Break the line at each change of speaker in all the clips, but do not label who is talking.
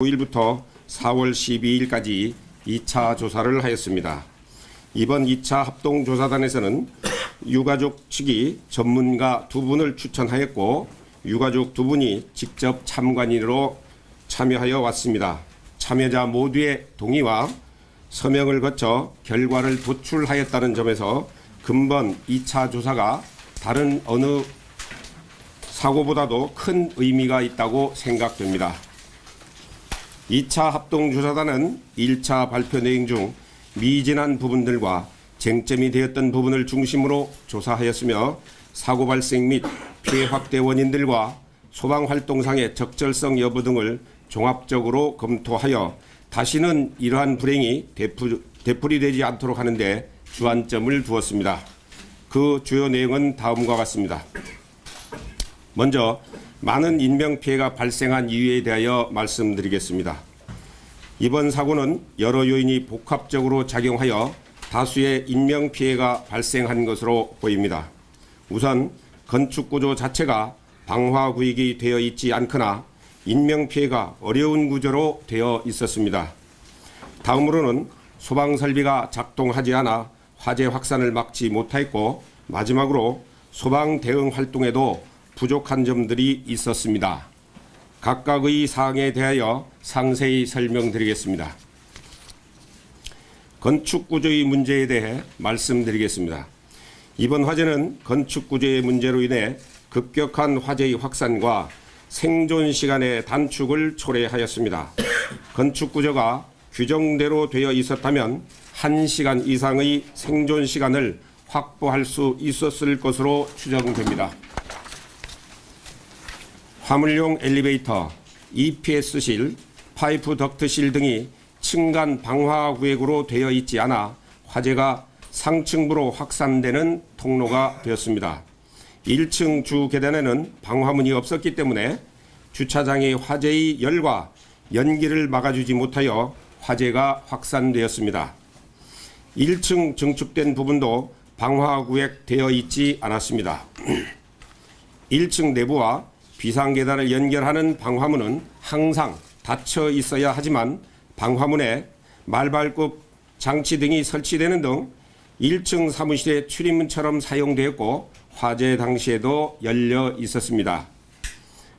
9일부터 4월 12일까지 2차 조사를 하였습니다. 이번 2차 합동조사단에서는 유가족 측이 전문가 2분을 추천하였고 유가족 2분이 직접 참관인으로 참여하여 왔습니다. 참여자 모두의 동의와 서명을 거쳐 결과를 도출하였다는 점에서 근본 2차 조사가 다른 어느 사고보다도 큰 의미가 있다고 생각됩니다. 2차 합동조사단은 1차 발표 내용 중 미진한 부분들과 쟁점이 되었던 부분을 중심으로 조사하였으며 사고 발생 및 피해 확대 원인들과 소방활동상의 적절성 여부 등을 종합적으로 검토하여 다시는 이러한 불행이 되풀이되지 않도록 하는 데 주안점을 두었습니다. 그 주요 내용은 다음과 같습니다. 먼저 많은 인명피해가 발생한 이유에 대하여 말씀드리겠습니다. 이번 사고는 여러 요인이 복합적으로 작용하여 다수의 인명피해가 발생한 것으로 보입니다. 우선 건축구조 자체가 방화구역이 되어 있지 않거나 인명피해가 어려운 구조로 되어 있었습니다. 다음으로는 소방설비가 작동하지 않아 화재 확산을 막지 못하였고 마지막으로 소방 대응 활동에도 부족한 점들이 있었습니다. 각각의 사항에 대하여 상세히 설명드리겠습니다. 건축구조의 문제에 대해 말씀드리겠습니다. 이번 화재는 건축구조의 문제로 인해 급격한 화재의 확산과 생존 시간의 단축을 초래하였습니다. 건축구조가 규정대로 되어 있었다면 1시간 이상의 생존 시간을 확보할 수 있었을 것으로 추정됩니다. 화물용 엘리베이터, EPS실, 파이프 덕트실 등이 층간 방화 구역으로 되어 있지 않아 화재가 상층부로 확산되는 통로가 되었습니다. 1층 주 계단에는 방화문이 없었기 때문에 주차장의 화재의 열과 연기를 막아주지 못하여 화재가 확산되었습니다. 1층 증축된 부분도 방화구역 되어 있지 않았습니다. 1층 내부와 비상계단을 연결하는 방화문은 항상 닫혀 있어야 하지만 방화문에 말발굽 장치 등이 설치되는 등 1층 사무실의 출입문처럼 사용되었고 화재 당시에도 열려 있었습니다.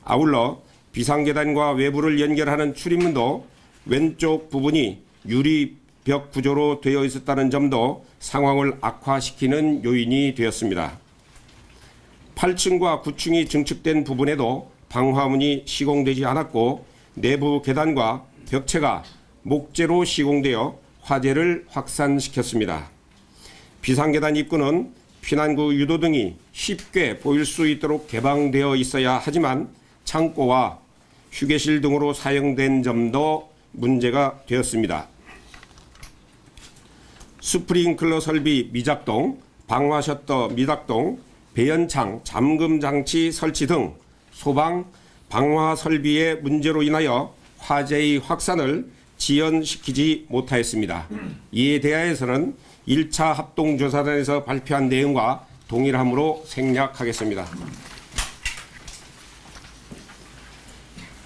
아울러 비상계단과 외부를 연결하는 출입문도 왼쪽 부분이 유리벽 구조로 되어 있었다는 점도 상황을 악화시키는 요인이 되었습니다. 8층과 9층이 증축된 부분에도 방화문이 시공되지 않았고 내부 계단과 벽체가 목재로 시공되어 화재를 확산시켰습니다. 비상계단 입구는 피난구 유도 등이 쉽게 보일 수 있도록 개방되어 있어야 하지만 창고와 휴게실 등으로 사용된 점도 문제가 되었습니다. 스프링클러 설비 미작동, 방화 셔터 미작동, 배연창, 잠금장치 설치 등 소방, 방화 설비의 문제로 인하여 화재의 확산을 지연시키지 못하였습니다. 이에 대하여서는 1차 합동조사단에서 발표한 내용과 동일함으로 생략하겠습니다.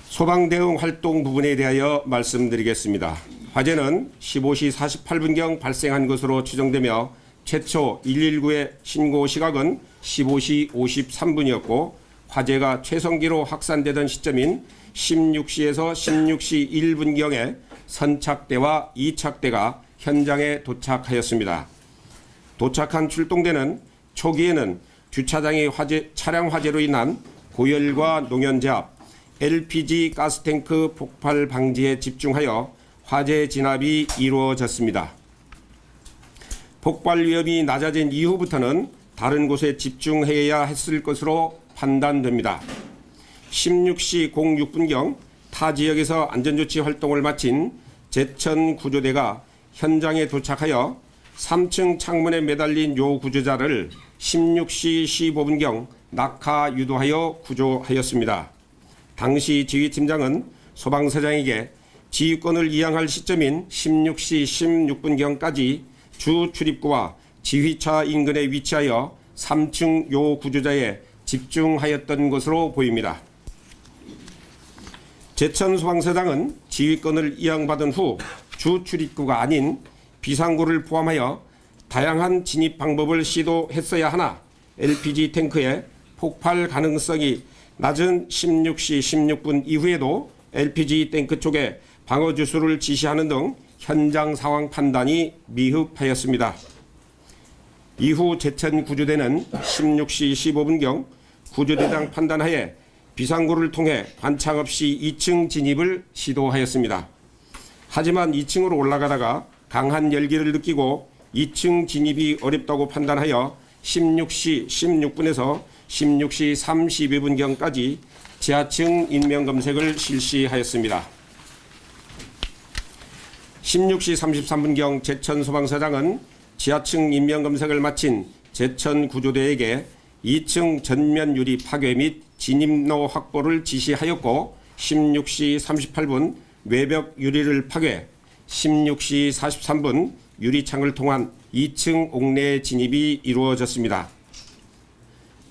소방대응 활동 부분에 대하여 말씀드리겠습니다. 화재는 15시 48분경 발생한 것으로 추정되며 최초 119의 신고 시각은 15시 53분이었고 화재가 최성기로 확산되던 시점인 16시에서 16시 1분경에 선착대와 이착대가 현장에 도착하였습니다. 도착한 출동대는 초기에는 주차장의 차량 화재로 인한 고열과 농연제압, LPG 가스탱크 폭발 방지에 집중하여 화재 진압이 이루어졌습니다. 폭발 위험이 낮아진 이후부터는 다른 곳에 집중해야 했을 것으로 판단됩니다. 16시 06분경 타 지역에서 안전조치 활동을 마친 제천구조대가 현장에 도착하여 3층 창문에 매달린 요 구조자를 16시 15분경 낙하 유도하여 구조하였습니다. 당시 지휘팀장은 소방서장에게 지휘권을 이양할 시점인 16시 16분경까지 주 출입구와 지휘차 인근에 위치하여 3층 요 구조자에 집중하였던 것으로 보입니다. 제천소방서장은 지휘권을 이양받은 후 주 출입구가 아닌 비상구를 포함하여 다양한 진입 방법을 시도했어야 하나 LPG 탱크의 폭발 가능성이 낮은 16시 16분 이후에도 LPG 탱크 쪽에 방어 주수를 지시하는 등 현장 상황 판단이 미흡하였습니다. 이후 제천 구조대는 16시 15분경 구조대장 판단하에 비상구를 통해 관창 없이 2층 진입을 시도하였습니다. 하지만 2층으로 올라가다가 강한 열기를 느끼고 2층 진입이 어렵다고 판단하여 16시 16분에서 16시 32분경까지 지하층 인명검색을 실시하였습니다. 16시 33분경 제천소방서장은 지하층 인명검색을 마친 제천구조대에게 2층 전면 유리 파괴 및 진입로 확보를 지시하였고 16시 38분 외벽 유리를 파괴, 16시 43분 유리창을 통한 2층 옥내 진입이 이루어졌습니다.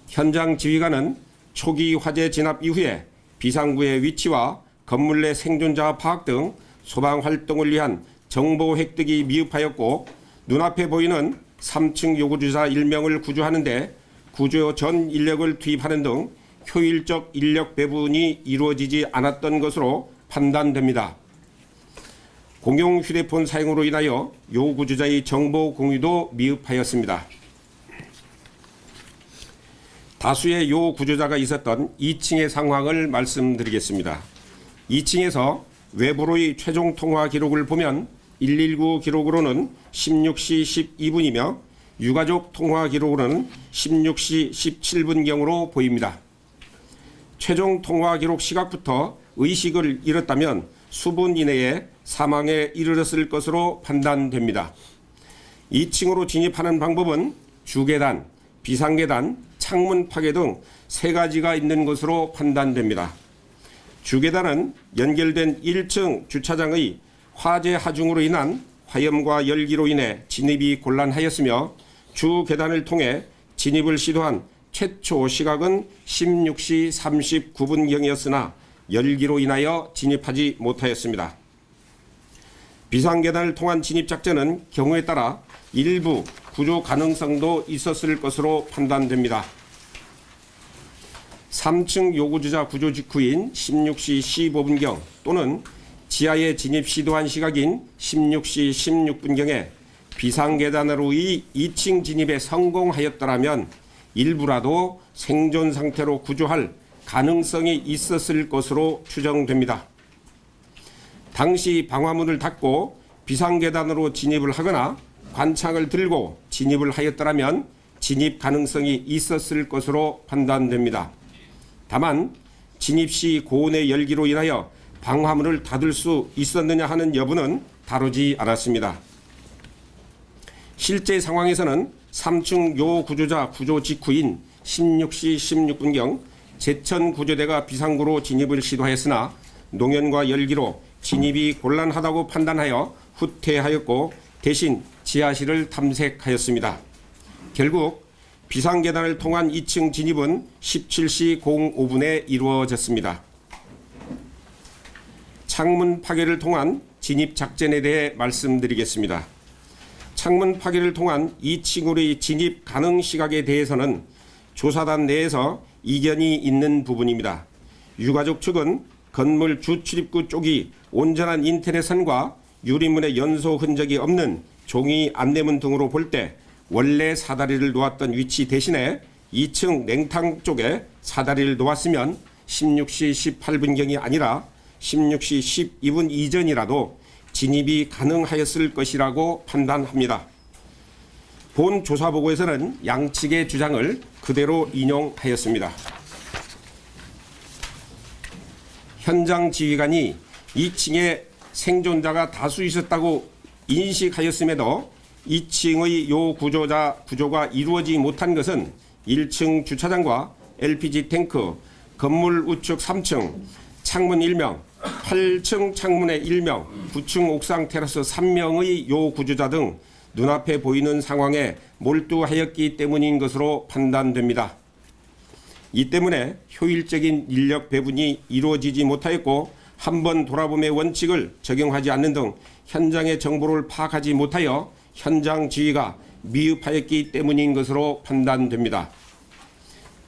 현장 지휘관은 초기 화재 진압 이후에 비상구의 위치와 건물 내 생존자 파악 등 소방 활동을 위한 정보 획득이 미흡하였고 눈앞에 보이는 3층 요구주자 1명을 구조하는 데 구조 전 인력을 투입하는 등 효율적 인력 배분이 이루어지지 않았던 것으로 판단됩니다. 공용 휴대폰 사용으로 인하여 요구주자의 정보 공유도 미흡하였습니다. 다수의 요구주자가 있었던 2층의 상황을 말씀드리겠습니다. 2층에서 외부로의 최종 통화 기록을 보면 119 기록으로는 16시 12분이며 유가족 통화 기록으로는 16시 17분경으로 보입니다. 최종 통화 기록 시각부터 의식을 잃었다면 수분 이내에 사망에 이르렀을 것으로 판단됩니다. 2층으로 진입하는 방법은 주계단, 비상계단, 창문 파괴 등 3가지가 있는 것으로 판단됩니다. 주계단은 연결된 1층 주차장의 화재 하중으로 인한 화염과 열기로 인해 진입이 곤란하였으며 주계단을 통해 진입을 시도한 최초 시각은 16시 39분경이었으나 열기로 인하여 진입하지 못하였습니다. 비상계단을 통한 진입작전은 경우에 따라 일부 구조 가능성도 있었을 것으로 판단됩니다. 3층 요구주자 구조 직후인 16시 15분경 또는 지하에 진입 시도한 시각인 16시 16분경에 비상계단으로의 2층 진입에 성공하였더라면 일부라도 생존 상태로 구조할 가능성이 있었을 것으로 추정됩니다. 당시 방화문을 닫고 비상계단으로 진입을 하거나 관창을 들고 진입을 하였더라면 진입 가능성이 있었을 것으로 판단됩니다. 다만 진입 시 고온의 열기로 인하여 방화문을 닫을 수 있었느냐 하는 여부는 다루지 않았습니다. 실제 상황에서는 3층 요구조자 구조 직후인 16시 16분경 제천구조대가 비상구로 진입을 시도하였으나 농연과 열기로 진입이 곤란하다고 판단하여 후퇴하였고 대신 지하실을 탐색하였습니다. 결국 비상계단을 통한 2층 진입은 17시 05분에 이루어졌습니다. 창문 파괴를 통한 진입 작전에 대해 말씀드리겠습니다. 창문 파괴를 통한 2층으로의 진입 가능 시각에 대해서는 조사단 내에서 이견이 있는 부분입니다. 유가족 측은 건물 주출입구 쪽이 온전한 인터넷선과 유리문의 연소 흔적이 없는 종이 안내문 등으로 볼 때 원래 사다리를 놓았던 위치 대신에 2층 냉탕 쪽에 사다리를 놓았으면 16시 18분경이 아니라 16시 12분 이전이라도 진입이 가능하였을 것이라고 판단합니다. 본 조사보고에서는 양측의 주장을 그대로 인용하였습니다. 현장 지휘관이 2층에 생존자가 다수 있었다고 인식하였음에도 2층의 구조가 이루어지지 못한 것은 1층 주차장과 LPG 탱크, 건물 우측 3층, 창문 1명, 8층 창문에 1명, 9층 옥상 테라스 3명의 구조자 등 눈앞에 보이는 상황에 몰두하였기 때문인 것으로 판단됩니다. 이 때문에 효율적인 인력 배분이 이루어지지 못하였고 한번 돌아봄의 원칙을 적용하지 않는 등 현장의 정보를 파악하지 못하여 현장 지휘가 미흡하였기 때문인 것으로 판단됩니다.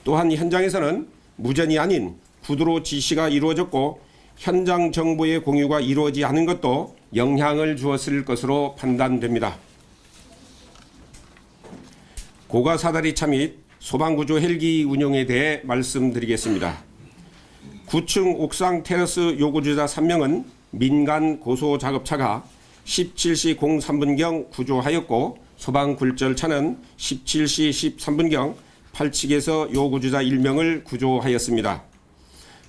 또한 현장에서는 무전이 아닌 구두로 지시가 이루어졌고 현장 정보의 공유가 이루어지지 않은 것도 영향을 주었을 것으로 판단됩니다. 고가 사다리 차 및 소방구조 헬기 운용에 대해 말씀드리겠습니다. 9층 옥상 테라스 요구주자 3명은 민간 고소작업차가 17시 03분경 구조하였고 소방굴절차는 17시 13분경 8층에서 요구주자 1명을 구조하였습니다.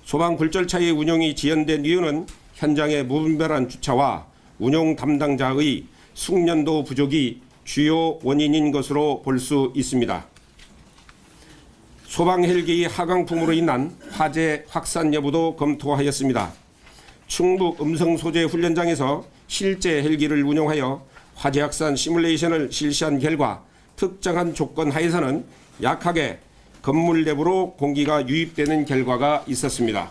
소방굴절차의 운용이 지연된 이유는 현장의 무분별한 주차와 운용 담당자의 숙련도 부족이 주요 원인인 것으로 볼 수 있습니다. 소방 헬기의 하강풍으로 인한 화재 확산 여부도 검토하였습니다. 충북 음성 소재 훈련장에서 실제 헬기를 운용하여 화재 확산 시뮬레이션을 실시한 결과 특정한 조건 하에서는 약하게 건물 내부로 공기가 유입되는 결과가 있었습니다.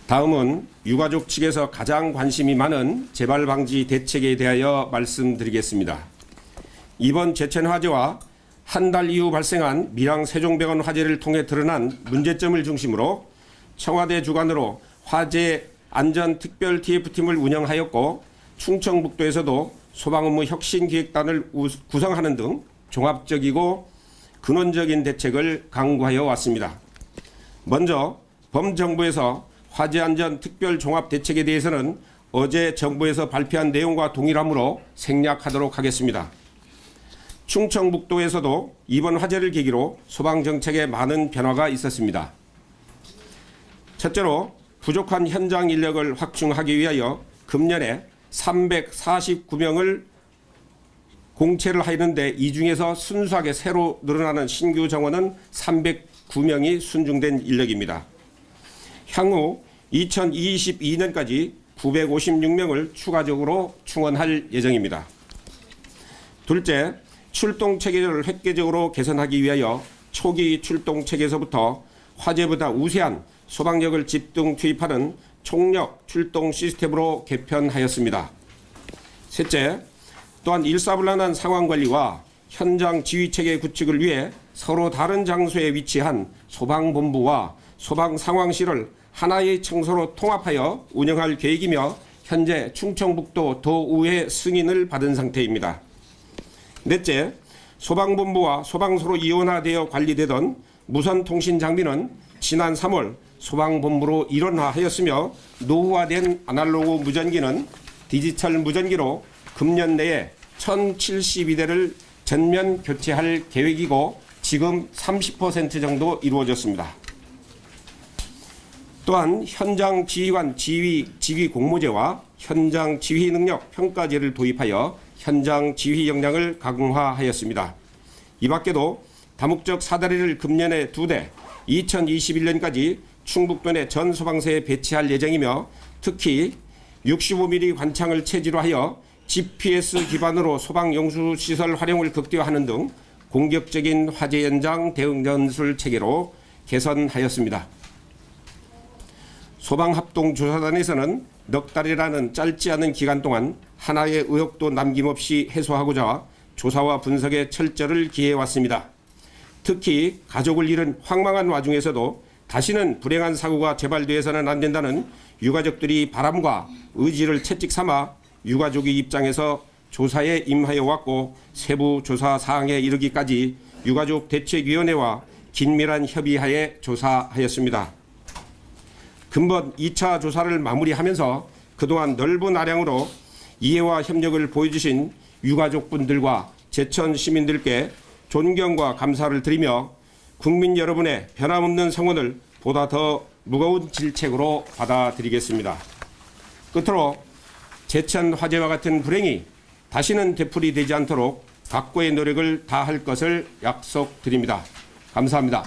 다음은 유가족 측에서 가장 관심이 많은 재발 방지 대책에 대하여 말씀드리겠습니다. 이번 제천 화재와 한 달 이후 발생한 밀양 세종병원 화재를 통해 드러난 문제점을 중심으로 청와대 주관으로 화재 안전 특별 TF팀을 운영하였고 충청북도에서도 소방업무 혁신기획단을 구성하는 등 종합적이고 근원적인 대책을 강구하여 왔습니다. 먼저 범정부에서 화재안전 특별 종합대책에 대해서는 어제 정부에서 발표한 내용과 동일하므로 생략하도록 하겠습니다. 충청북도에서도 이번 화재를 계기로 소방정책에 많은 변화가 있었습니다. 첫째로 부족한 현장 인력을 확충하기 위하여 금년에 349명을 공채를 하였는데 이 중에서 순수하게 새로 늘어나는 신규 정원은 309명이 순중된 인력입니다. 향후 2022년까지 956명을 추가적으로 충원할 예정입니다. 둘째, 출동 체계를 획기적으로 개선하기 위하여 초기 출동 체계에서부터 화재보다 우세한 소방력을 집중 투입하는 총력 출동 시스템으로 개편하였습니다. 셋째, 또한 일사불란한 상황 관리와 현장 지휘 체계 구축을 위해 서로 다른 장소에 위치한 소방본부와 소방상황실을 하나의 청소로 통합하여 운영할 계획이며 현재 충청북도 도의회 승인을 받은 상태입니다. 넷째, 소방본부와 소방서로 이원화되어 관리되던 무선통신 장비는 지난 3월 소방본부로 일원화하였으며 노후화된 아날로그 무전기는 디지털 무전기로 금년 내에 1072대를 전면 교체할 계획이고 지금 30% 정도 이루어졌습니다. 또한 현장 지휘관 지휘 공모제와 현장 지휘 능력 평가제를 도입하여 현장 지휘 역량을 강화하였습니다. 이 밖에도 다목적 사다리를 금년에 2대, 2021년까지 충북도 내 전 소방서에 배치할 예정이며 특히 65mm 관창을 체지로 하여 GPS 기반으로 소방 용수시설 활용을 극대화하는 등 공격적인 화재 현장 대응 전술 체계로 개선하였습니다. 소방합동조사단에서는 넉 달이라는 짧지 않은 기간 동안 하나의 의혹도 남김없이 해소하고자 조사와 분석에 철저를 기해왔습니다. 특히 가족을 잃은 황망한 와중에서도 다시는 불행한 사고가 재발되어서는 안 된다는 유가족들이 바람과 의지를 채찍 삼아 유가족의 입장에서 조사에 임하여 왔고 세부 조사 사항에 이르기까지 유가족 대책위원회와 긴밀한 협의하에 조사하였습니다. 근본 2차 조사를 마무리하면서 그동안 넓은 아량으로 이해와 협력을 보여주신 유가족분들과 제천 시민들께 존경과 감사를 드리며 국민 여러분의 변함없는 성원을 보다 더 무거운 질책으로 받아들이겠습니다. 끝으로 제천 화재와 같은 불행이 다시는 되풀이되지 않도록 각고의 노력을 다할 것을 약속드립니다. 감사합니다.